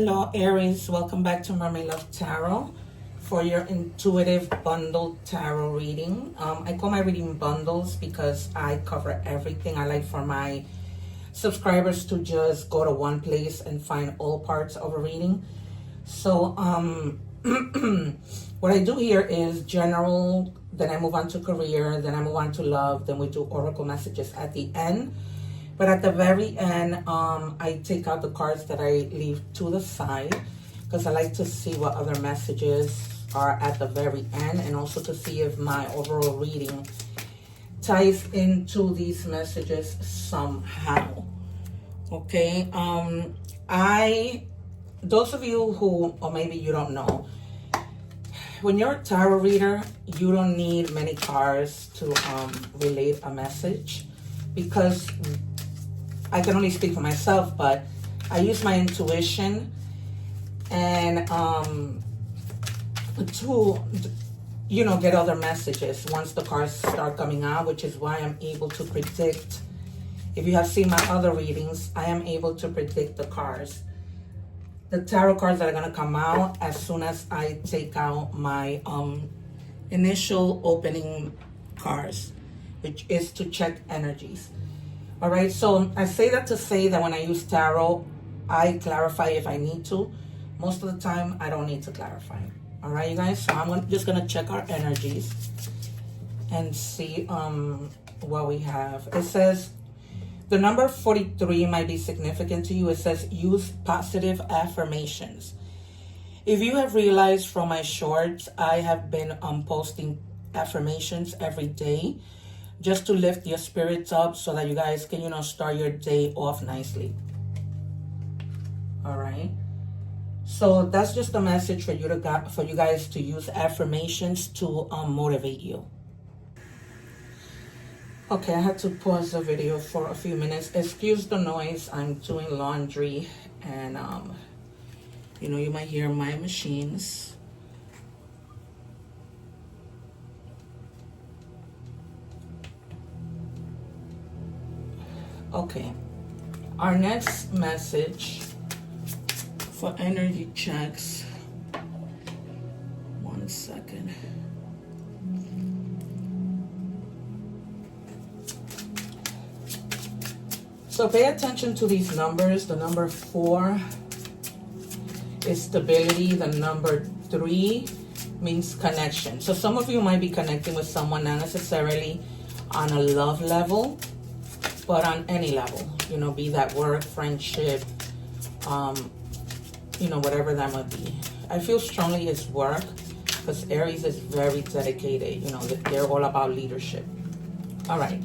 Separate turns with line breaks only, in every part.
Hello Aries, welcome back to Mermaid Love Tarot for your intuitive bundle tarot reading. I call my reading bundles because I cover everything. I like for my subscribers to just go to one place and find all parts of a reading. So what I do here is general, then I move on to career, then I move on to love, then we do oracle messages at the end. But at the very end, I take out the cards that I leave to the side because I like to see what other messages are at the very end, and also to see if my overall reading ties into these messages somehow. Okay, those of you who, or maybe you don't know, when you're a tarot reader, you don't need many cards to relate a message, because I can only speak for myself, but I use my intuition and to, you know, get other messages once the cards start coming out, which is why I'm able to predict. If you have seen my other readings, I am able to predict the cards. The tarot cards that are going to come out as soon as I take out my initial opening cards, which is to check energies. All right, so I say that to say that when I use tarot, I clarify if I need to. Most of the time, I don't need to clarify. All right, you guys, so I'm just going to check our energies and see what we have. It says the number 43 might be significant to you. It says use positive affirmations. If you have realized from my shorts, I have been posting affirmations every day, just to lift your spirits up so that you guys can, you know, start your day off nicely. All right. So that's just a message for you guys to use affirmations to motivate you. Okay, I had to pause the video for a few minutes. Excuse the noise. I'm doing laundry, and you know, you might hear my machines. Okay, our next message for energy checks. 1 second. So pay attention to these numbers. The number 4 is stability. The number 3 means connection. So some of you might be connecting with someone, not necessarily on a love level, but on any level, you know, be that work, friendship, you know, whatever that might be. I feel strongly it's work, because Aries is very dedicated. You know, they're all about leadership. All right.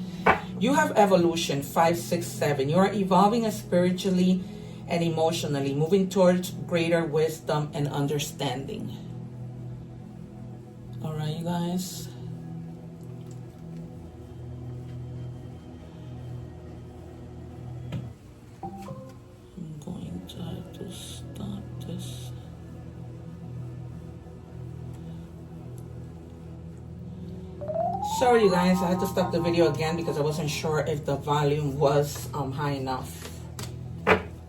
You have evolution, 5, 6, 7. You are evolving spiritually and emotionally, moving towards greater wisdom and understanding. All right, you guys. Sorry you guys, I had to stop the video again because I wasn't sure if the volume was high enough.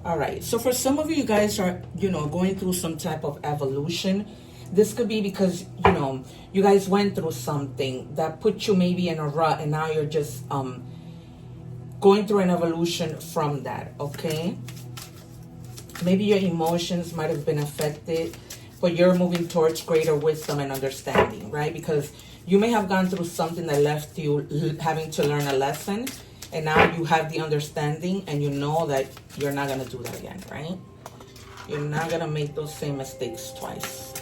All right, so for some of you guys are, you know, going through some type of evolution. This could be because, you know, you guys went through something that put you maybe in a rut, and now you're just going through an evolution from that, okay? Maybe your emotions might have been affected, but you're moving towards greater wisdom and understanding, right? Because you may have gone through something that left you having to learn a lesson, and now you have the understanding, and you know that you're not going to do that again, right? You're not going to make those same mistakes twice.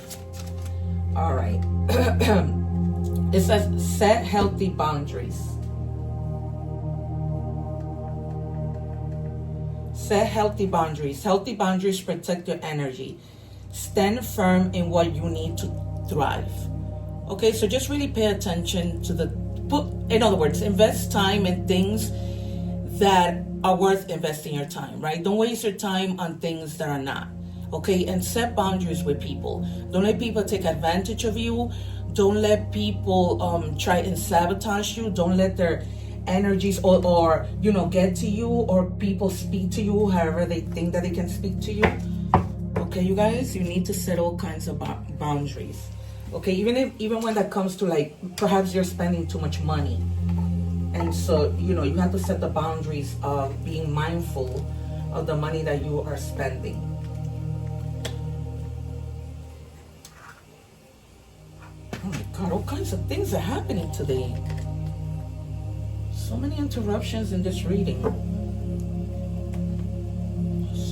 All right. It says set healthy boundaries. Set healthy boundaries. Healthy boundaries protect your energy. Stand firm in what you need to thrive. Okay, so just really pay attention to in other words, invest time in things that are worth investing your time, right? Don't waste your time on things that are not. Okay, and set boundaries with people. Don't let people take advantage of you. Don't let people try and sabotage you. Don't let their energies or you know, get to you, or people speak to you however they think that they can speak to you. Okay, you guys, you need to set all kinds of boundaries. Okay, even when that comes to, like, perhaps you're spending too much money, and so you have to set the boundaries of being mindful of the money that you are spending. Oh my God, all kinds of things are happening today. So many interruptions in this reading.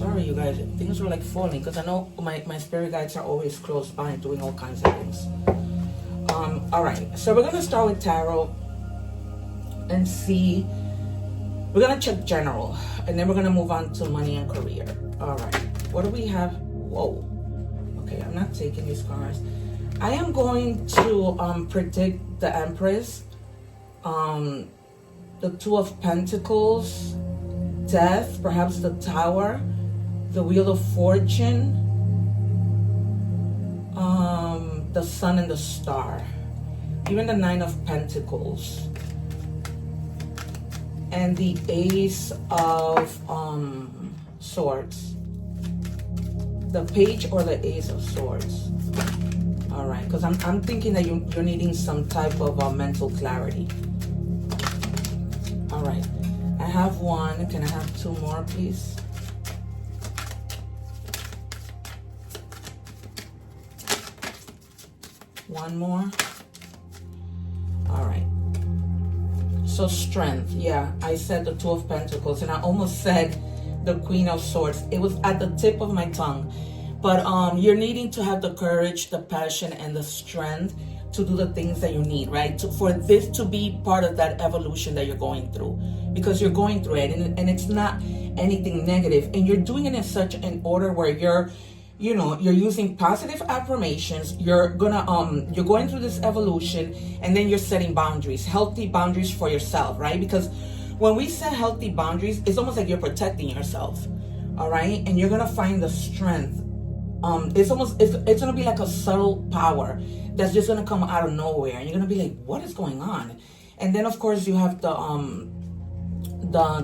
Sorry, you guys, things are like falling because I know my spirit guides are always close by doing all kinds of things. All right, so we're gonna start with tarot and see. We're gonna check general, and then we're gonna move on to money and career. All right, what do we have? Whoa. Okay, I'm not taking these cards. I am going to predict the Empress, the Two of Pentacles, Death, perhaps the Tower, the Wheel of Fortune, the Sun and the Star, even the Nine of Pentacles, and the Ace of Swords, the Page or the Ace of Swords. All right, because I'm thinking that you're needing some type of mental clarity. All right, I have one. Can I have two more, please? One more. All right. So strength. Yeah, I said the Two of Pentacles, and I almost said the Queen of Swords. It was at the tip of my tongue. But you're needing to have the courage, the passion, and the strength to do the things that you need, right? For this to be part of that evolution that you're going through, because you're going through it, and it's not anything negative, and you're doing it in such an order where you're using positive affirmations. You're going through this evolution, and then you're setting boundaries, healthy boundaries for yourself, right? Because when we set healthy boundaries, it's almost like you're protecting yourself, all right? And you're gonna find the strength. It's gonna be like a subtle power that's just gonna come out of nowhere, and you're gonna be like, what is going on? And then of course you have the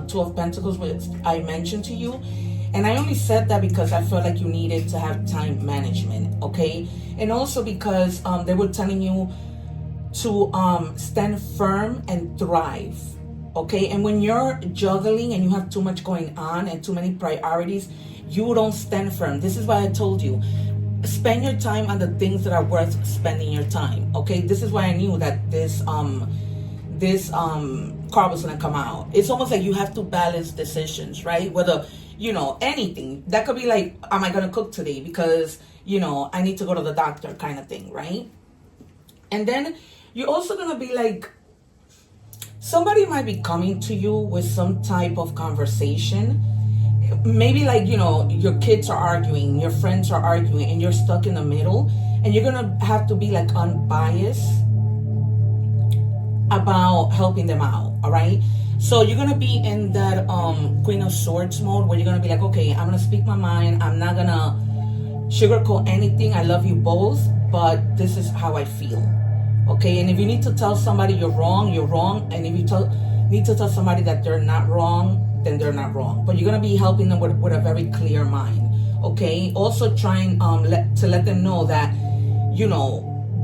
Two of Pentacles, which I mentioned to you, and I only said that because I felt like you needed to have time management, okay? And also because they were telling you to stand firm and thrive, okay? And when you're juggling and you have too much going on and too many priorities, you don't stand firm. This is why I told you, spend your time on the things that are worth spending your time, okay? This is why I knew that this card was gonna come out. It's almost like you have to balance decisions, right? Whether, anything. That could be like, am I gonna cook today because, I need to go to the doctor kind of thing, right? And then you're also gonna be like, somebody might be coming to you with some type of conversation. Maybe like, your kids are arguing, your friends are arguing, and you're stuck in the middle, and you're gonna have to be like unbiased about helping them out, all right? So you're gonna be in that Queen of Swords mode where you're gonna be like, okay, I'm gonna speak my mind. I'm not gonna sugarcoat anything. I love you both, but this is how I feel, okay? And if you need to tell somebody you're wrong, you're wrong. And if you need to tell somebody that they're not wrong, then they're not wrong. But you're gonna be helping them with a very clear mind, okay? Also trying to let them know that,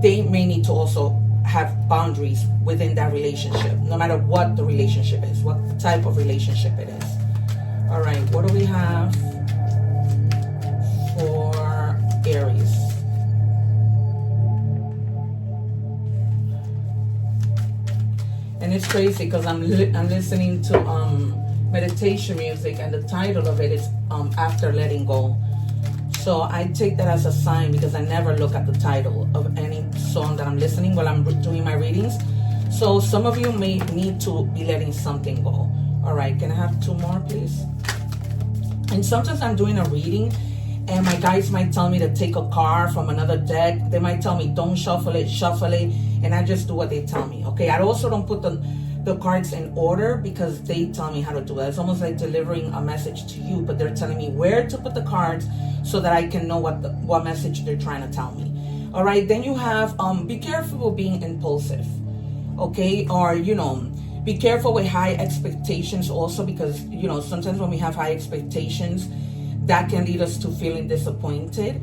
they may need to also have boundaries within that relationship, no matter what the relationship is, what type of relationship it is. All right, what do we have for Aries? And it's crazy because I'm listening to meditation music, and the title of it is After Letting Go. So I take that as a sign, because I never look at the title of any song that I'm listening while I'm doing my readings. So some of you may need to be letting something go. All right, can I have two more, please? And sometimes I'm doing a reading, and my guides might tell me to take a card from another deck. They might tell me, don't shuffle it, and I just do what they tell me, okay? I also don't put the cards in order because they tell me how to do it. It's almost like delivering a message to you, but they're telling me where to put the cards so that I can know what message they're trying to tell me. All right, then you have, be careful with being impulsive, okay? Or, be careful with high expectations also, because, sometimes when we have high expectations, that can lead us to feeling disappointed.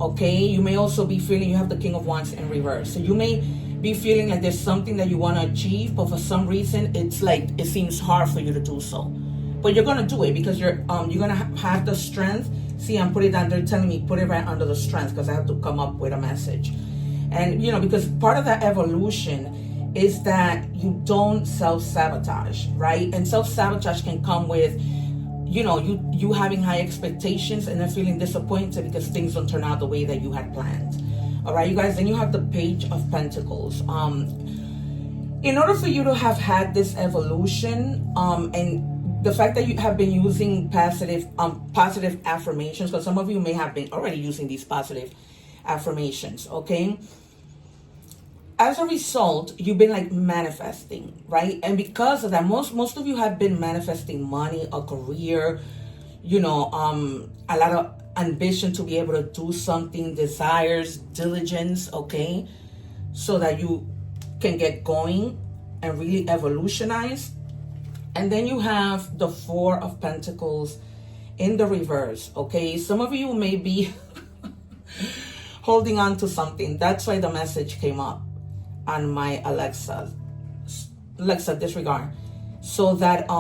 Okay, you may also be feeling, you have the King of Wands in reverse, so you may be feeling like there's something that you want to achieve, but for some reason it's like it seems hard for you to do so, but you're gonna do it because you're gonna have the strength. See, I'm putting it down, they're telling me put it right under the strength, because I have to come up with a message. And because part of that evolution is that you don't self-sabotage, right? And self-sabotage can come with you having high expectations and then feeling disappointed because things don't turn out the way that you had planned. All right, you guys, then you have the Page of Pentacles. In order for you to have had this evolution, and the fact that you have been using positive affirmations, because some of you may have been already using these positive affirmations, okay? As a result, you've been like manifesting, right? And because of that, most of you have been manifesting money, a career, a lot of ambition to be able to do something, desires, diligence, okay? So that you can get going and really evolutionize. And then you have the Four of Pentacles in the reverse, okay? Some of you may be holding on to something. That's why the message came up on my Alexa, disregard. So that,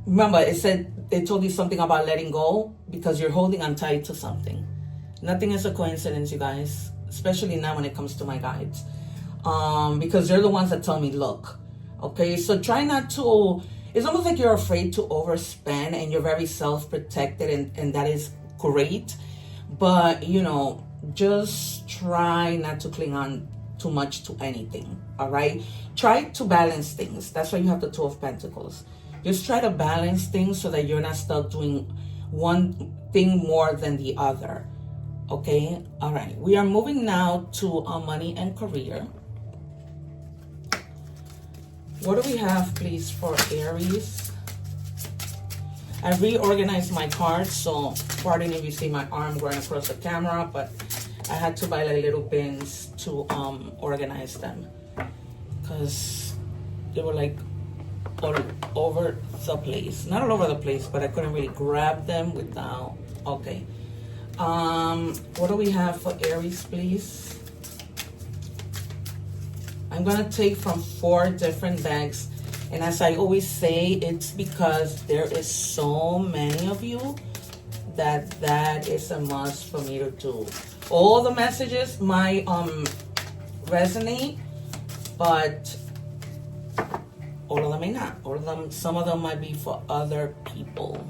remember, it told you something about letting go because you're holding on tight to something. Nothing is a coincidence, you guys, especially now when it comes to my guides. Because they're the ones that tell me, look, okay, so try not to, it's almost like you're afraid to overspend and you're very self-protected, and that is great. But, just try not to cling on too much to anything, all right? Try to balance things. That's why you have the Two of Pentacles. Just try to balance things so that you're not stuck doing one thing more than the other, okay? All right, we are moving now to money and career. What do we have, please, for Aries? I reorganized my cards, so pardon if you see my arm going across the camera, but I had to buy like little pins to organize them because they were like all over the place. Not all over the place, but I couldn't really grab them without. Okay. What do we have for Aries, please? I'm gonna take from 4 different decks, and as I always say, it's because there is so many of you that is a must for me to do. All the messages might resonate, but all of them may not. Some of them might be for other people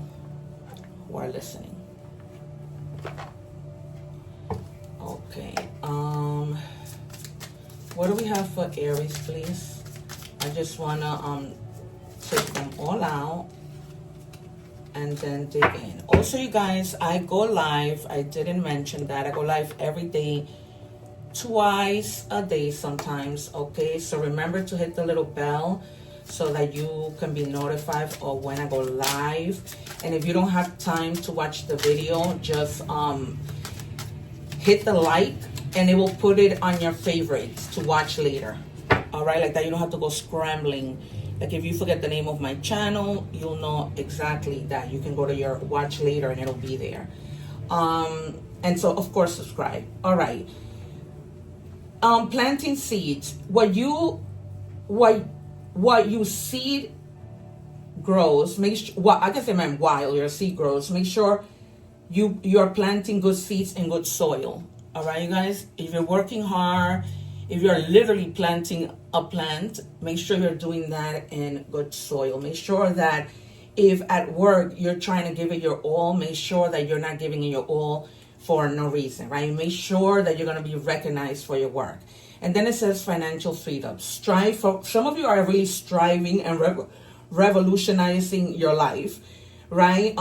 who are listening. Okay. What do we have for Aries, please? I just wanna take them all out and then dig in. Also, you guys, I go live. I didn't mention that. I go live every day, twice a day sometimes, okay? So remember to hit the little bell so that you can be notified of when I go live. And if you don't have time to watch the video, just hit the like and it will put it on your favorites to watch later. All right, like that, you don't have to go scrambling. Like if you forget the name of my channel, you'll know exactly that. You can go to your watch later and it'll be there. And so of course subscribe. All right. Planting seeds. What you seed grows, make sure, I guess I meant while your seed grows, make sure you're planting good seeds in good soil. All right, you guys, if you're working hard, if you're literally planting a plant, make sure you're doing that in good soil. Make sure that if at work you're trying to give it your all, make sure that you're not giving it your all for no reason, right? Make sure that you're going to be recognized for your work. And then it says financial freedom. Strive for, some of you are really striving and revolutionizing your life, right?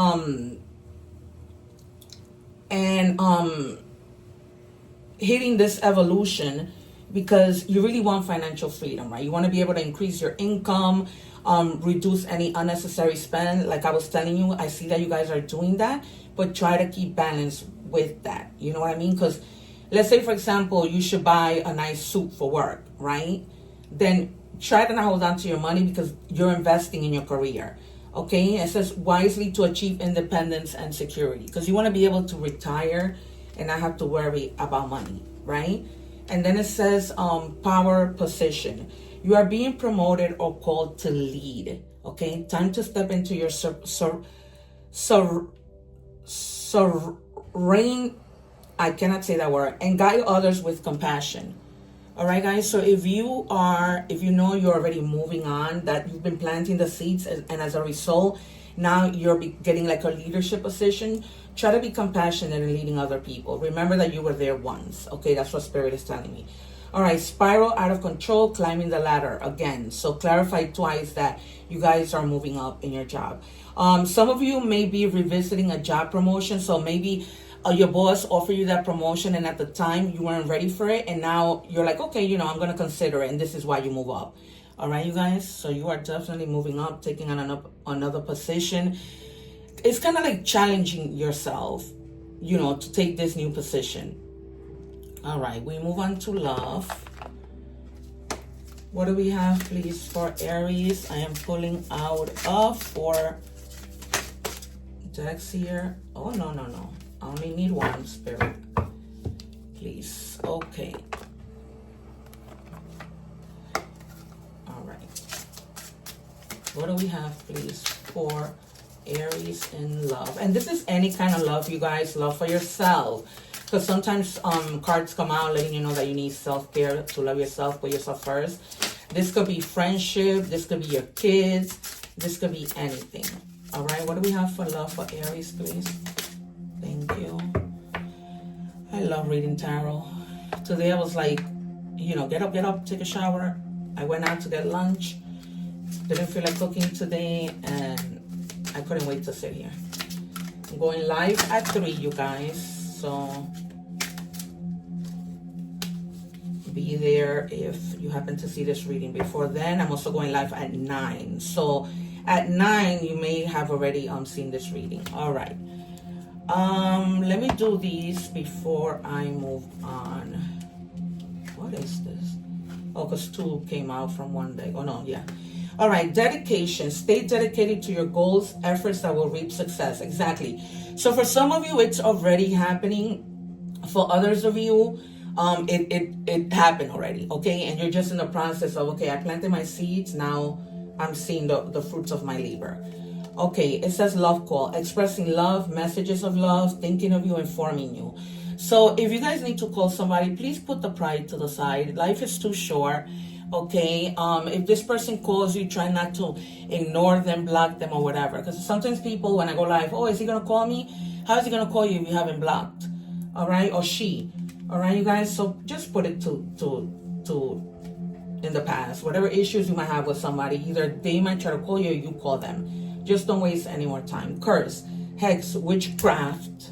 Hitting this evolution because you really want financial freedom, right? You want to be able to increase your income, reduce any unnecessary spend. Like I was telling you, I see that you guys are doing that, but try to keep balance with that. You know what I mean? Because let's say, for example, you should buy a nice suit for work, right? Then try to not hold on to your money because you're investing in your career. Okay, it says wisely to achieve independence and security, because you want to be able to retire and not have to worry about money, right? And then it says power position. You are being promoted or called to lead. Okay, time to step into your reign. I cannot say that word. And guide others with compassion. All right, guys. So if you know you're already moving on, that you've been planting the seeds, and as a result, now you're getting like a leadership position, try to be compassionate in leading other people. Remember that you were there once. Okay, that's what Spirit is telling me. All right, spiral out of control, climbing the ladder again. So clarify twice that you guys are moving up in your job. Some of you may be revisiting a job promotion. So maybe your boss offered you that promotion, and at the time you weren't ready for it, and now you're like, okay, you know, I'm going to consider it, and this is why you move up. All right, you guys. So you are definitely moving up, taking on another position. It's kind of like challenging yourself, you know, to take this new position. All right, we move on to love. What do we have, please, for Aries? I am pulling out of 4 decks here. Oh, no. I only need one, Spirit. Please. Okay. All right. What do we have, please, for Aries in love? And this is any kind of love, you guys. Love for yourself. Because sometimes cards come out letting you know that you need self-care, to love yourself, put yourself first. This could be friendship. This could be your kids. This could be anything. All right. What do we have for love for Aries, please? Thank you. I love reading tarot. Today I was like, you know, get up, take a shower. I went out to get lunch. Didn't feel like cooking today, and I couldn't wait to sit here. I'm going live at 3, you guys. So be there if you happen to see this reading before then. I'm also going live at 9. So at 9, you may have already seen this reading. All right. Let me do these before I move on. What is this? Oh, because 2 came out from one day. Oh, no, yeah. All right, dedication. Stay dedicated to your goals, efforts that will reap success. Exactly. So for some of you, it's already happening. For others of you, it happened already, okay? And you're just in the process of, okay, I planted my seeds. Now I'm seeing the fruits of my labor. Okay, it says love call. Expressing love, messages of love, thinking of you, informing you. So if you guys need to call somebody, please put the pride to the side. Life is too short. Okay, if this person calls you, try not to ignore them, block them, or whatever. Because sometimes people, when I go live, oh, is he gonna call me? How is he gonna call you if you haven't blocked? All right, or she. All right, you guys. So just put it to in the past. Whatever issues you might have with somebody, either they might try to call you, or you call them. Just don't waste any more time. Curse, hex, witchcraft,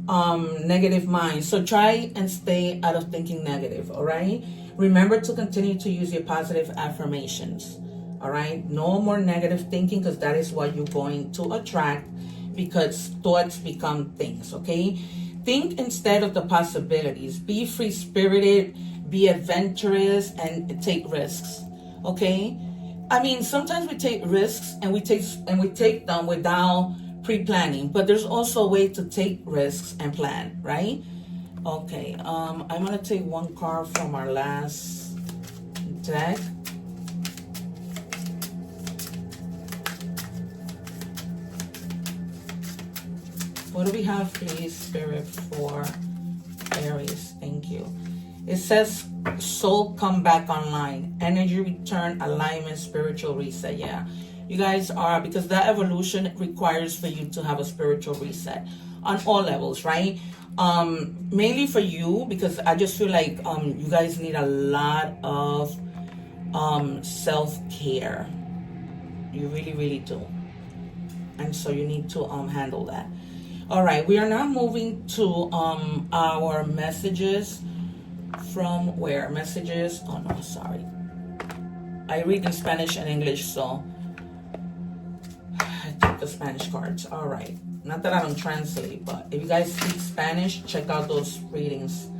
negative mind. So try and stay out of thinking negative. All right. Remember to continue to use your positive affirmations. All right. No more negative thinking, because that is what you're going to attract, because thoughts become things. Okay. Think instead of the possibilities. Be free-spirited, be adventurous, and take risks. Okay. I mean, sometimes we take risks and we take them without pre-planning, but there's also a way to take risks and plan, right? Okay, I'm going to take one card from our last deck. What do we have, please, Spirit, for Aries? Thank you. It says soul come back online, energy return, alignment, spiritual reset. Yeah, you guys are, because that evolution requires for you to have a spiritual reset on all levels, right? Mainly for you, because I just feel like you guys need a lot of self-care. You really do. And so you need to handle that. All right, we are now moving to our messages. From where? Messages. Oh no, sorry. I read in Spanish and English, so I took the Spanish cards. All right. Not that I don't translate, but if you guys speak Spanish, check out those readings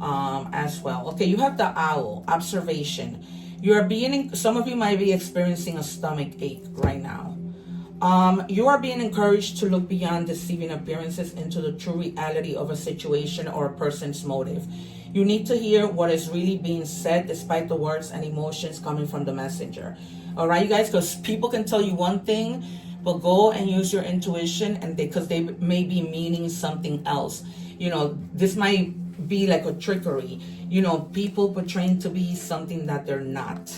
as well. Okay, you have the owl. Observation. You are being, some of you might be experiencing a stomach ache right now. You are being encouraged to look beyond deceiving appearances into the true reality of a situation or a person's motive. You need to hear what is really being said despite the words and emotions coming from the messenger. All right, you guys, because people can tell you one thing, but go and use your intuition, and because they may be meaning something else. You know, this might be like a trickery. You know, people portraying to be something that they're not.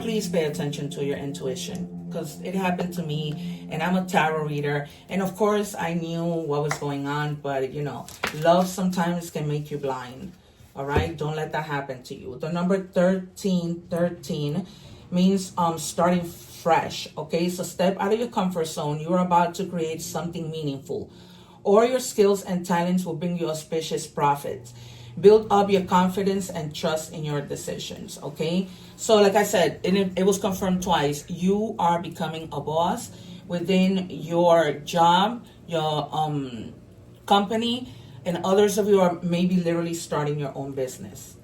Please pay attention to your intuition, because it happened to me, and I'm a tarot reader, and of course I knew what was going on, but you know, love sometimes can make you blind. All right, don't let that happen to you. The number 13 means starting fresh. Okay, so step out of your comfort zone. You're about to create something meaningful, or your skills and talents will bring you auspicious profits. Build up your confidence and trust in your decisions. Okay, so like I said, it was confirmed twice. You are becoming a boss within your job, your company, and others of you are maybe literally starting your own business.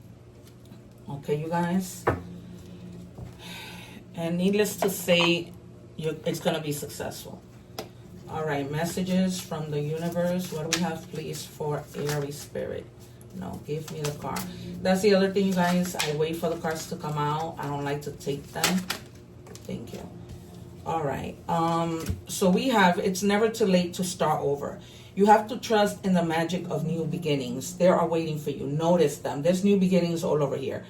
Okay, you guys, and needless to say, it's gonna be successful. All right, messages from the universe. What do we have, please, for Aries spirit? No, give me the card. That's the other thing, you guys. I wait for the cards to come out. I don't like to take them. Thank you. All right. So we have, it's never too late to start over. You have to trust in the magic of new beginnings. They are waiting for you. Notice them. There's new beginnings all over here.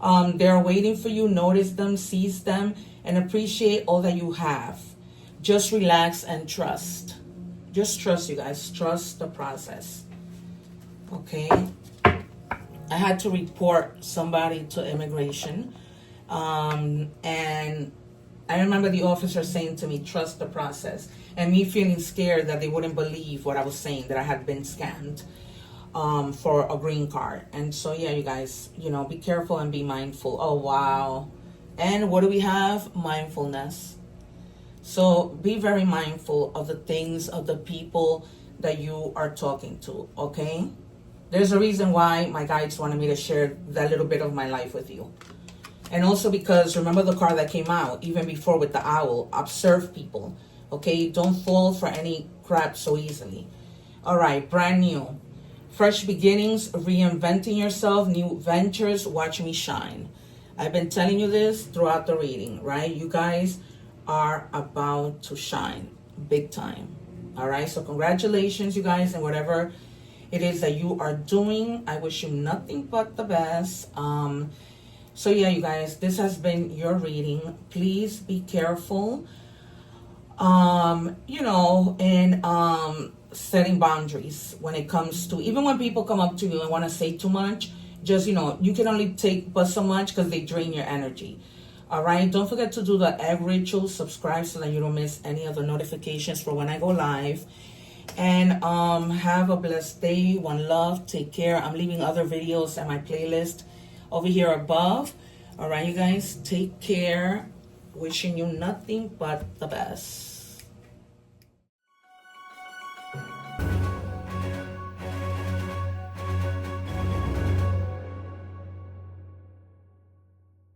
They're waiting for you. Notice them, seize them, and appreciate all that you have. Just relax and trust. Just trust, you guys. Trust the process. Okay. I had to report somebody to immigration. And I remember the officer saying to me, trust the process. And me feeling scared that they wouldn't believe what I was saying, that I had been scammed for a green card. And so, yeah, you guys, you know, be careful and be mindful. Oh, wow. And what do we have? Mindfulness. So be very mindful of the things, of the people that you are talking to, okay? There's a reason why my guides wanted me to share that little bit of my life with you. And also because, remember the card that came out, even before with the owl, observe people, okay? Don't fall for any crap so easily. All right, brand new. Fresh beginnings, reinventing yourself, new ventures, watch me shine. I've been telling you this throughout the reading, right? You guys are about to shine big time. All right, so congratulations, you guys, and whatever it is that you are doing, I wish you nothing but the best. So yeah, you guys, this has been your reading. Please be careful, you know, in setting boundaries when it comes to, even when people come up to you and want to say too much, just, you know, you can only take but so much because they drain your energy. All right, don't forget to do the egg ritual, subscribe so that you don't miss any other notifications for when I go live. And have a blessed day. One love. Take care. I'm leaving other videos and my playlist over here above. All right, you guys, take care. Wishing you nothing but the best.